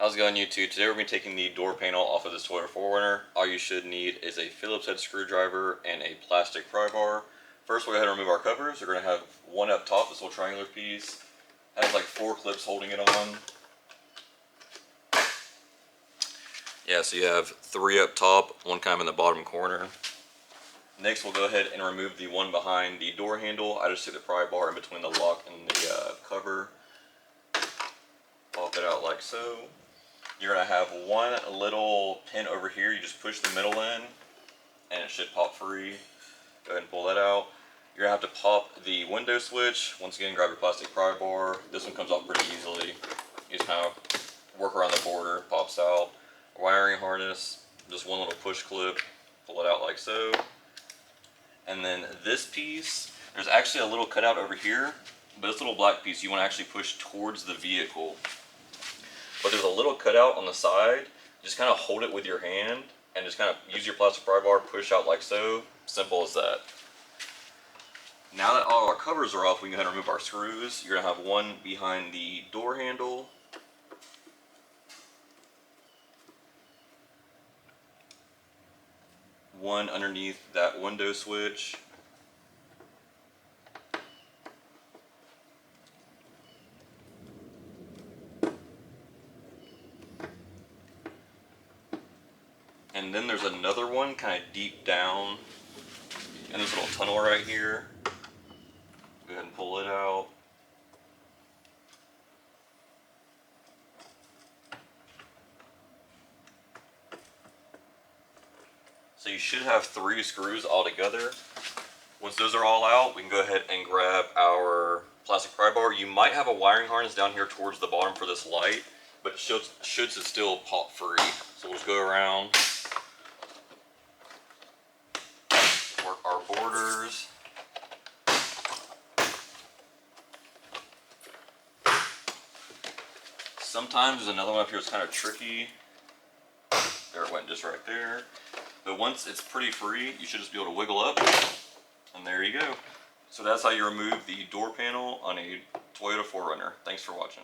How's it going, YouTube? Today we're going to be taking the door panel off of this Toyota 4Runner. All you should need is a Phillips head screwdriver and a plastic pry bar. First, we'll go ahead and remove our covers. We're going to have one up top, this little triangular piece. Has like 4 clips holding it on. Yeah, so you have 3 up top, one kind of in the bottom corner. Next, we'll go ahead and remove the one behind the door handle. I just took the pry bar in between the lock and the cover. Pop it out like so. You're going to have one little pin over here. You just push the middle in and it should pop free. Go ahead and pull that out. You're going to have to pop the window switch. Once again, grab your plastic pry bar. This one comes off pretty easily. You just kind of work around the border, pops out. Wiring harness, just one little push clip. Pull it out like so. And then this piece, there's actually a little cutout over here, but this little black piece you want to actually push towards the vehicle. But there's a little cutout on the side. Just kind of hold it with your hand and just kind of use your plastic pry bar, push out like so. Simple as that. Now that all our covers are off, we can go ahead and remove our screws. You're going to have one behind the door handle. One underneath that window switch. And then there's another one kind of deep down in this little tunnel right here. Go ahead and pull it out. So you should have 3 screws all together. Once those are all out, we can go ahead and grab our plastic pry bar. You might have a wiring harness down here towards the bottom for this light, but it should still pop free. So we'll just go around, work our borders. Sometimes there's another one up here that's kind of tricky. There, it went just right there. But once it's pretty free, you should just be able to wiggle up, and there you go. So that's how you remove the door panel on a Toyota 4Runner. Thanks for watching.